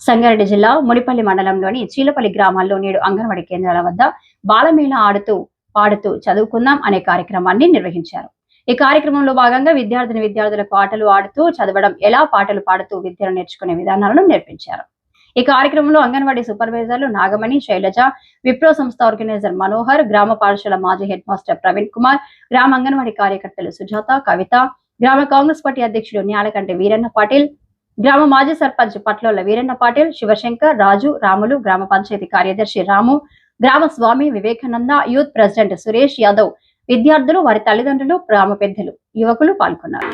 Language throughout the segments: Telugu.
సంగారెడ్డి జిల్లా మునిపల్లి మండలంలోని చీలపల్లి గ్రామాల్లో నేడు అంగన్వాడీ కేంద్రాల వద్ద బాలమేళ ఆడుతూ పాడుతూ చదువుకుందాం అనే కార్యక్రమాన్ని నిర్వహించారు. ఈ కార్యక్రమంలో భాగంగా విద్యార్థులకు ఆటలు ఆడుతూ చదవడం, ఎలా పాటలు పాడుతూ విద్యను నేర్చుకునే విధానాలను నేర్పించారు. ఈ కార్యక్రమంలో అంగన్వాడీ సూపర్వైజర్లు నాగమణి, శైలజ, విప్రో సంస్థ ఆర్గనైజర్ మనోహర్, గ్రామ పాఠశాల మాజీ హెడ్ మాస్టర్ ప్రవీణ్ కుమార్, గ్రామ అంగన్వాడీ కార్యకర్తలు సుజాత, కవిత, గ్రామ కాంగ్రెస్ పార్టీ అధ్యక్షుడు న్యాలకంటి వీరన్న పాటిల్, గ్రామ మాజీ సర్పంచ్ పట్లోల వీరన్న పాటిల్, శివశంకర్, రాజు, రాములు, గ్రామ పంచాయతీ కార్యదర్శి రాము, గ్రామ స్వామి వివేకానంద, యూత్ ప్రెసిడెంట్ సురేష్ యాదవ్, విద్యార్థులు, వారి తల్లిదండ్రులు, గ్రామ పెద్దలు, యువకులు పాల్గొన్నారు.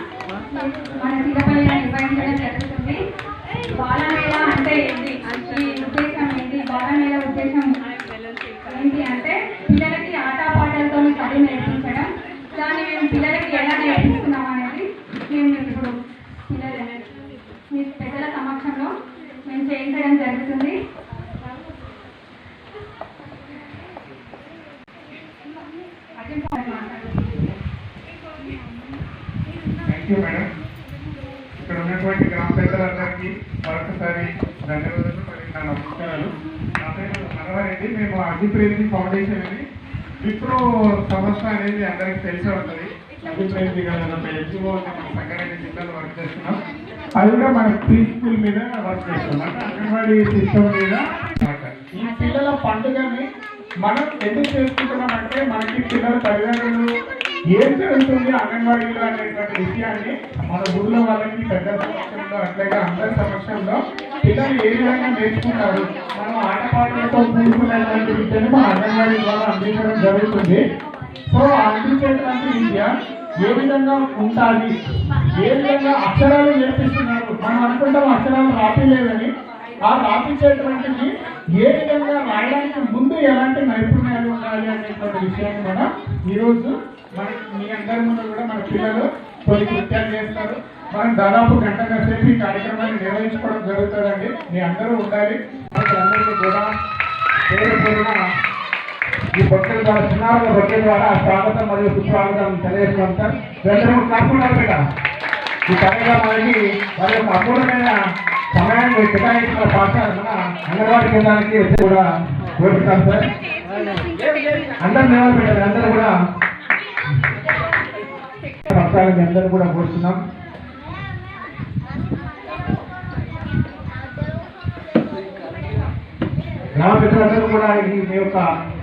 మీ పెద్దల సమక్షంలో మేము చేయించడం జరుగుతుంది. Thank you madam. ఇక్కడ ఉన్నటువంటి గ్రామ పెద్దలందరికీ మరొకసారి ధన్యవాదాలు, మరి నా నమస్కారాలు. నా పేరు మనవారెడ్డి. మేము అగ్నిప్రేమి ఫౌండేషన్ అని విప్రో సంస్థ అనేది అందరికీ తెలిసి ఉంటుంది. అగ్నిప్రేమి గారు ఎన్జిఓ మన సంగారెడ్డి జిల్లాలో వర్క్ చేస్తున్నాం. అది కూడా మన ప్రీ స్కూల్ మీద వర్క్ చేస్తున్నాం, అంటే అంగన్వాడీ సిస్టమ్ మీద. ఈ పిల్లల పండుగని మనం ఎందుకు చేసుకుంటున్నాం అంటే, మనకి పిల్లల తల్లిదండ్రులు ఏం జరుగుతుంది అంగన్వాడీలో అనేటువంటి విషయాన్ని మన ఊళ్ళో వాళ్ళకి పెద్ద సమక్షంలో, అట్లాగే అందరి సమక్షంలో పిల్లలు ఏ విధంగా నేర్చుకుంటారు, మనం ఆటపాటలతో కూడుకునేటువంటి విద్యను మన అంగన్వాడీ ద్వారా అందించడం జరుగుతుంది. సో అందించేటువంటి విద్య ఏ విధంగా ఉండాలి, ఏ విధంగా అక్షరాలు నేర్పిస్తున్నారు. మనం అనుకుంటాం అక్షరాలు రాపిలేదని, ఆ రాపించేటువంటిది ఏ విధంగా రాయడానికి ముందు ఎలాంటి నైపుణ్యాలు ఉండాలి అనేటువంటి విషయాన్ని మనం ఈరోజు మీ అందరి ముందు కూడా మన పిల్లలు కొన్ని కృత్యాలు చేస్తారు. మనం దాదాపు గంట సేపు ఈ కార్యక్రమాన్ని నిర్వహించుకోవడం జరుగుతుందండి. మీ అందరూ ఉండాలి. అందరికీ కూడా ఈ భక్తుల ద్వారా, చిన్నారుల భక్తుల ద్వారా స్వాగతం మరియు సుస్వాగతం తెలియజేస్తున్నాం సార్. అందరూ కాకుండా ఈ కార్యక్రమానికి వారి యొక్క అమూల్యమైన సమయాన్ని కేటాయించిన పాఠశాల మన అంగన్వాడీ కేంద్రానికి వచ్చి కూడా కోరుకుంటాం సార్. అందరూ నిలబడి పెట్టారు. అందరూ కూడా పక్షాలని అందరూ కూడా కోరుతున్నాం. గ్రామ పెద్దలందరూ కూడా మీ యొక్క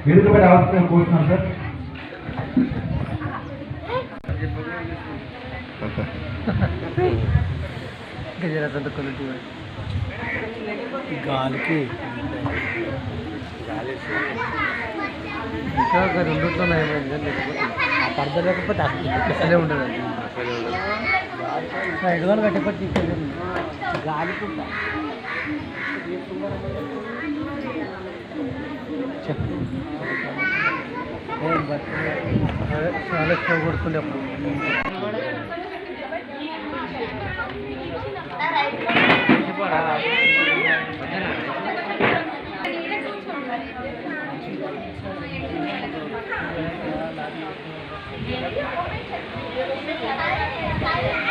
వెనుకబడి అవసరం కోరుతున్నాం సార్. గాలికి ఇంకా రెండుట్లో ఏమైంది, లేకపోతే ఆ పరద లేకపోతే అసలే ఉండదు. ఎడుగాను కట్టకపోతే గాలికి చాలా స్టవ్ కొడుతుండే అప్పుడు. Thank you.